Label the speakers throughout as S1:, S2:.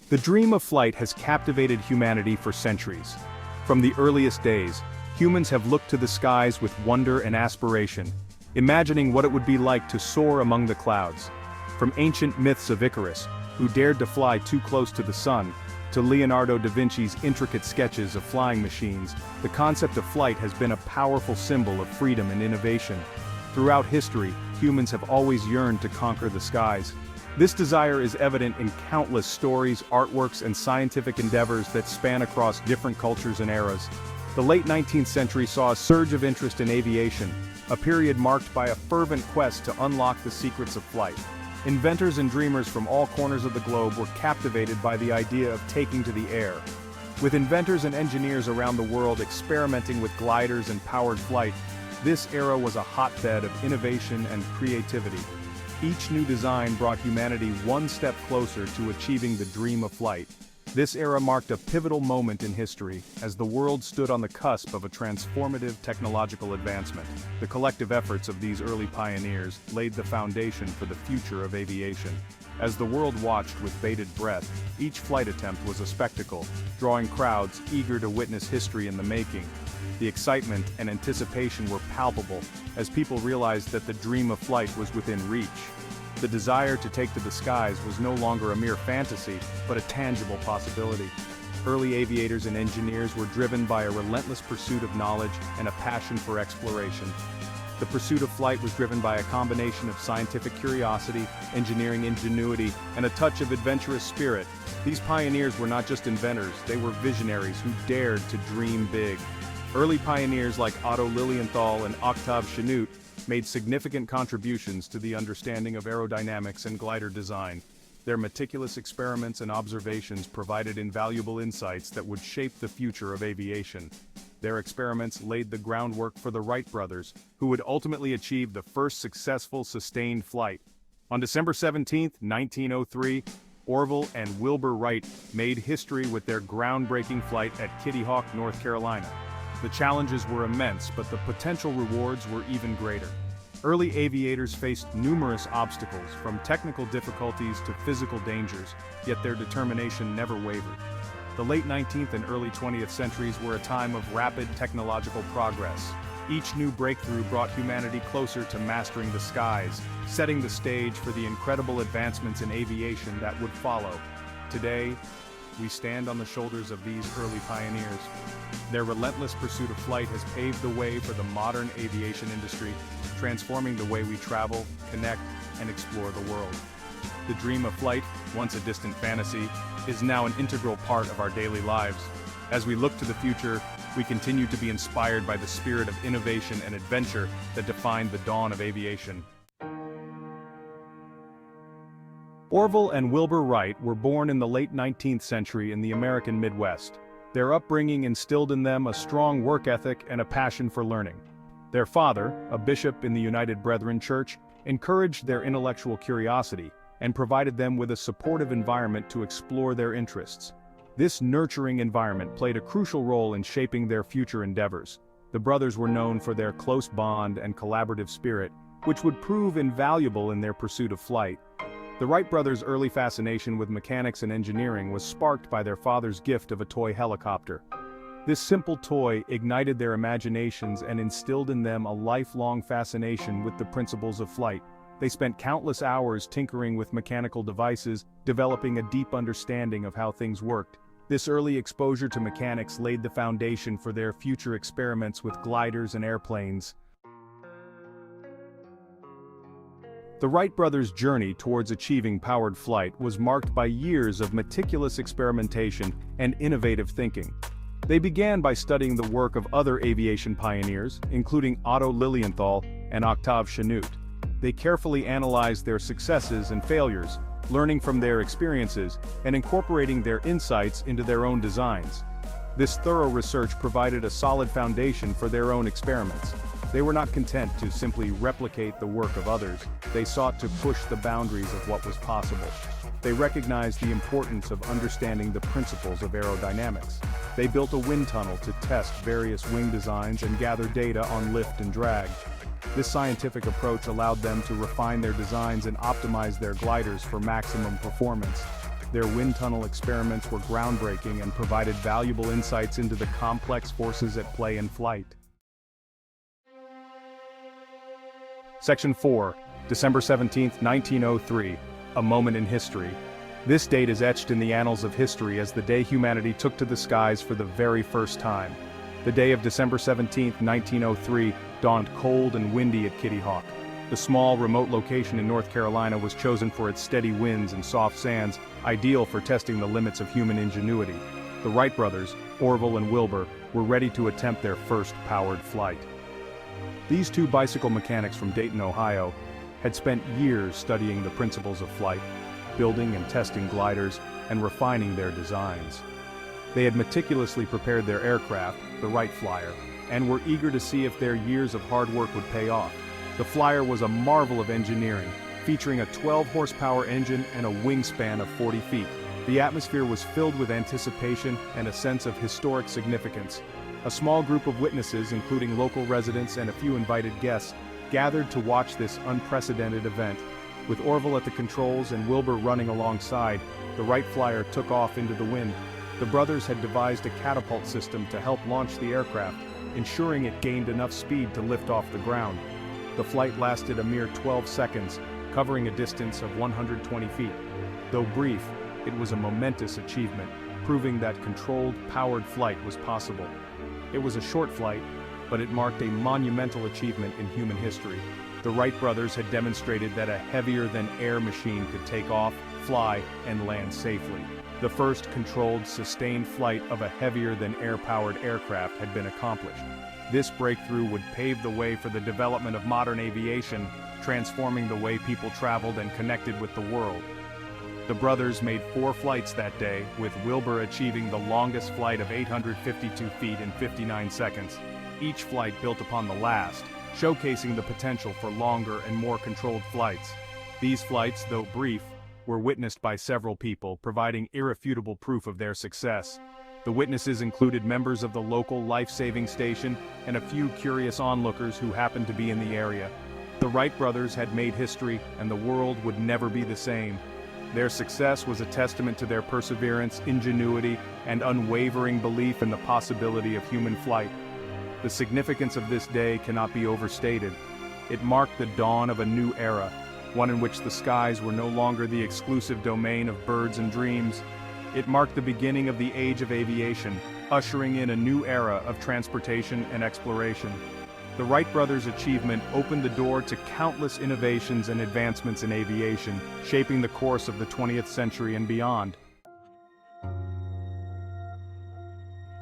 S1: The dream of flight has captivated humanity for centuries. From the earliest days, humans have looked to the skies with wonder and aspiration, imagining what it would be like to soar among the clouds. From ancient myths of Icarus, who dared to fly too close to the sun, to Leonardo da Vinci's intricate sketches of flying machines, the concept of flight has been a powerful symbol of freedom and innovation. Throughout history, humans have always yearned to conquer the skies. This desire is evident in countless stories, artworks, and scientific endeavors that span across different cultures and eras. The late 19th century saw a surge of interest in aviation, a period marked by a fervent quest to unlock the secrets of flight. Inventors and dreamers from all corners of the globe were captivated by the idea of taking to the air. With inventors and engineers around the world experimenting with gliders and powered flight, this era was a hotbed of innovation and creativity. Each new design brought humanity one step closer to achieving the dream of flight. This era marked a pivotal moment in history, as the world stood on the cusp of a transformative technological advancement. The collective efforts of these early pioneers laid the foundation for the future of aviation. As the world watched with bated breath, each flight attempt was a spectacle, drawing crowds eager to witness history in the making. The excitement and anticipation were palpable, as people realized that the dream of flight was within reach. The desire to take to the skies was no longer a mere fantasy, but a tangible possibility. Early aviators and engineers were driven by a relentless pursuit of knowledge and a passion for exploration. The pursuit of flight was driven by a combination of scientific curiosity, engineering ingenuity, and a touch of adventurous spirit. These pioneers were not just inventors, they were visionaries who dared to dream big. Early pioneers like Otto Lilienthal and Octave Chanute made significant contributions to the understanding of aerodynamics and glider design. Their meticulous experiments and observations provided invaluable insights that would shape the future of aviation. Their experiments laid the groundwork for the Wright brothers, who would ultimately achieve the first successful sustained flight. On December 17, 1903, Orville and Wilbur Wright made history with their groundbreaking flight at Kitty Hawk, North Carolina. The challenges were immense, but the potential rewards were even greater. Early aviators faced numerous obstacles, from technical difficulties to physical dangers, yet their determination never wavered. The late 19th and early 20th centuries were a time of rapid technological progress. Each new breakthrough brought humanity closer to mastering the skies, setting the stage for the incredible advancements in aviation that would follow. Today, we stand on the shoulders of these early pioneers. Their relentless pursuit of flight has paved the way for the modern aviation industry, transforming the way we travel, connect, and explore the world. The dream of flight, once a distant fantasy, is now an integral part of our daily lives. As we look to the future, we continue to be inspired by the spirit of innovation and adventure that defined the dawn of aviation. Orville and Wilbur Wright were born in the late 19th century in the American Midwest. Their upbringing instilled in them a strong work ethic and a passion for learning. Their father, a bishop in the United Brethren Church, encouraged their intellectual curiosity and provided them with a supportive environment to explore their interests. This nurturing environment played a crucial role in shaping their future endeavors. The brothers were known for their close bond and collaborative spirit, which would prove invaluable in their pursuit of flight. The Wright brothers' early fascination with mechanics and engineering was sparked by their father's gift of a toy helicopter. This simple toy ignited their imaginations and instilled in them a lifelong fascination with the principles of flight. They spent countless hours tinkering with mechanical devices, developing a deep understanding of how things worked. This early exposure to mechanics laid the foundation for their future experiments with gliders and airplanes. The Wright brothers' journey towards achieving powered flight was marked by years of meticulous experimentation and innovative thinking. They began by studying the work of other aviation pioneers, including Otto Lilienthal and Octave Chanute. They carefully analyzed their successes and failures, learning from their experiences and incorporating their insights into their own designs. This thorough research provided a solid foundation for their own experiments. They were not content to simply replicate the work of others, they sought to push the boundaries of what was possible. They recognized the importance of understanding the principles of aerodynamics. They built a wind tunnel to test various wing designs and gather data on lift and drag. This scientific approach allowed them to refine their designs and optimize their gliders for maximum performance. Their wind tunnel experiments were groundbreaking and provided valuable insights into the complex forces at play in flight. Section 4, December 17, 1903, a moment in history. This date is etched in the annals of history as the day humanity took to the skies for the very first time. The day of December 17, 1903, dawned cold and windy at Kitty Hawk. The small, remote location in North Carolina was chosen for its steady winds and soft sands, ideal for testing the limits of human ingenuity. The Wright brothers, Orville and Wilbur, were ready to attempt their first powered flight. These two bicycle mechanics from Dayton, Ohio, had spent years studying the principles of flight, building and testing gliders, and refining their designs. They had meticulously prepared their aircraft, the Wright Flyer, and were eager to see if their years of hard work would pay off. The Flyer was a marvel of engineering, featuring a 12-horsepower engine and a wingspan of 40 feet. The atmosphere was filled with anticipation and a sense of historic significance. A small group of witnesses, including local residents and a few invited guests, gathered to watch this unprecedented event. With Orville at the controls and Wilbur running alongside, the Wright Flyer took off into the wind. The brothers had devised a catapult system to help launch the aircraft, ensuring it gained enough speed to lift off the ground. The flight lasted a mere 12 seconds, covering a distance of 120 feet. Though brief, it was a momentous achievement, proving that controlled, powered flight was possible. It was a short flight, but it marked a monumental achievement in human history. The Wright brothers had demonstrated that a heavier-than-air machine could take off, fly, and land safely. The first controlled, sustained flight of a heavier-than-air-powered aircraft had been accomplished. This breakthrough would pave the way for the development of modern aviation, transforming the way people traveled and connected with the world. The brothers made 4 flights that day, with Wilbur achieving the longest flight of 852 feet in 59 seconds. Each flight built upon the last, showcasing the potential for longer and more controlled flights. These flights, though brief, were witnessed by several people, providing irrefutable proof of their success. The witnesses included members of the local life-saving station and a few curious onlookers who happened to be in the area. The Wright brothers had made history, and the world would never be the same. Their success was a testament to their perseverance, ingenuity, and unwavering belief in the possibility of human flight. The significance of this day cannot be overstated. It marked the dawn of a new era, one in which the skies were no longer the exclusive domain of birds and dreams. It marked the beginning of the age of aviation, ushering in a new era of transportation and exploration. The Wright brothers' achievement opened the door to countless innovations and advancements in aviation, shaping the course of the 20th century and beyond.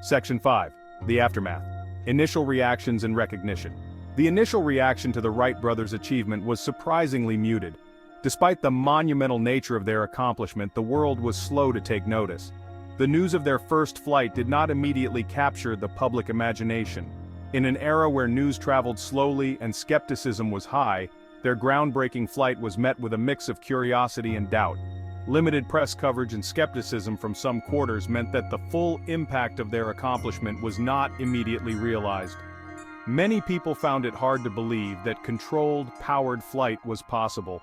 S1: Section 5. The Aftermath. Initial reactions and recognition. The initial reaction to the Wright brothers' achievement was surprisingly muted. Despite the monumental nature of their accomplishment, the world was slow to take notice. The news of their first flight did not immediately capture the public imagination. In an era where news traveled slowly and skepticism was high, their groundbreaking flight was met with a mix of curiosity and doubt. Limited press coverage and skepticism from some quarters meant that the full impact of their accomplishment was not immediately realized. Many people found it hard to believe that controlled, powered flight was possible.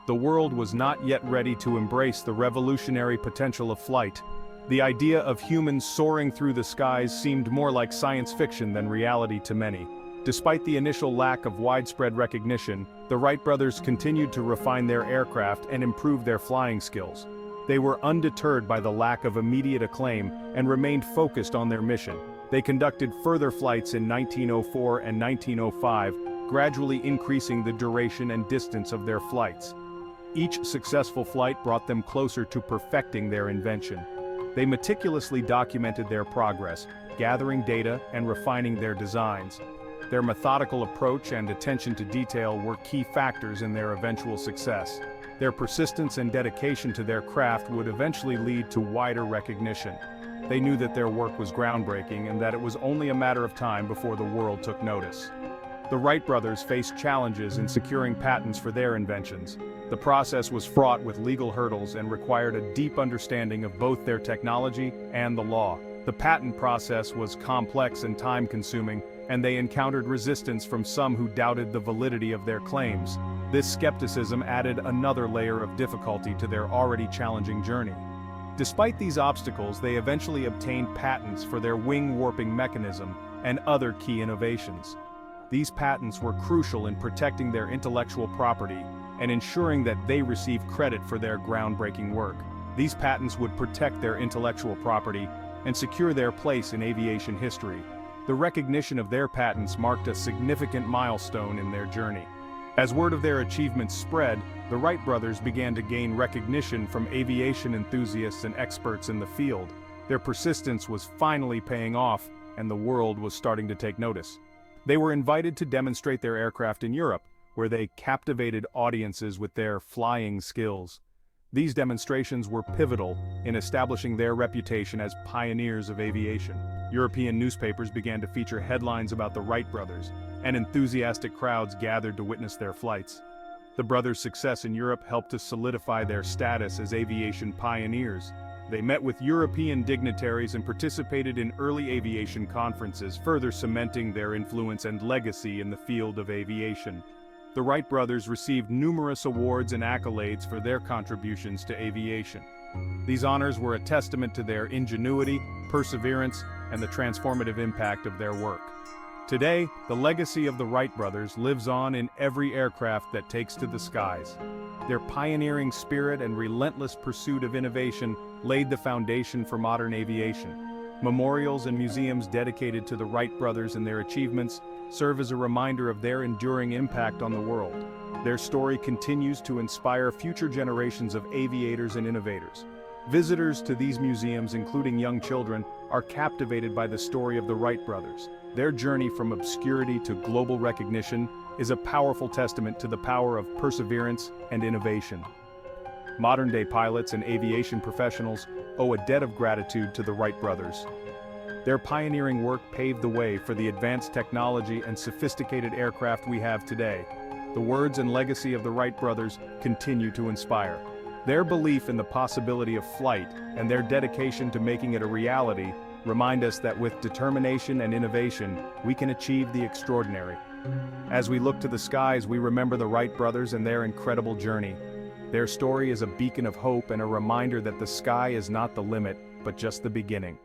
S1: The world was not yet ready to embrace the revolutionary potential of flight. The idea of humans soaring through the skies seemed more like science fiction than reality to many. Despite the initial lack of widespread recognition, the Wright brothers continued to refine their aircraft and improve their flying skills. They were undeterred by the lack of immediate acclaim and remained focused on their mission. They conducted further flights in 1904 and 1905, gradually increasing the duration and distance of their flights. Each successful flight brought them closer to perfecting their invention. They meticulously documented their progress, gathering data and refining their designs. Their methodical approach and attention to detail were key factors in their eventual success. Their persistence and dedication to their craft would eventually lead to wider recognition. They knew that their work was groundbreaking and that it was only a matter of time before the world took notice. The Wright brothers faced challenges in securing patents for their inventions. The process was fraught with legal hurdles and required a deep understanding of both their technology and the law. The patent process was complex and time-consuming, and they encountered resistance from some who doubted the validity of their claims. This skepticism added another layer of difficulty to their already challenging journey. Despite these obstacles, they eventually obtained patents for their wing warping mechanism and other key innovations. These patents were crucial in protecting their intellectual property and ensuring that they received credit for their groundbreaking work. These patents would protect their intellectual property and secure their place in aviation history. The recognition of their patents marked a significant milestone in their journey. As word of their achievements spread, the Wright brothers began to gain recognition from aviation enthusiasts and experts in the field. Their persistence was finally paying off, and the world was starting to take notice. They were invited to demonstrate their aircraft in Europe, where they captivated audiences with their flying skills. These demonstrations were pivotal in establishing their reputation as pioneers of aviation. European newspapers began to feature headlines about the Wright brothers, and enthusiastic crowds gathered to witness their flights. The brothers' success in Europe helped to solidify their status as aviation pioneers. They met with European dignitaries and participated in early aviation conferences, further cementing their influence and legacy in the field of aviation. The Wright brothers received numerous awards and accolades for their contributions to aviation. These honors were a testament to their ingenuity, perseverance, and the transformative impact of their work. Today, the legacy of the Wright brothers lives on in every aircraft that takes to the skies. Their pioneering spirit and relentless pursuit of innovation laid the foundation for modern aviation. Memorials and museums dedicated to the Wright brothers and their achievements serve as a reminder of their enduring impact on the world. Their story continues to inspire future generations of aviators and innovators. Visitors to these museums, including young children, are captivated by the story of the Wright brothers. Their journey from obscurity to global recognition is a powerful testament to the power of perseverance and innovation. Modern-day pilots and aviation professionals owe a debt of gratitude to the Wright brothers. Their pioneering work paved the way for the advanced technology and sophisticated aircraft we have today. The words and legacy of the Wright brothers continue to inspire. Their belief in the possibility of flight and their dedication to making it a reality remind us that with determination and innovation, we can achieve the extraordinary. As we look to the skies, we remember the Wright brothers and their incredible journey. Their story is a beacon of hope and a reminder that the sky is not the limit, but just the beginning.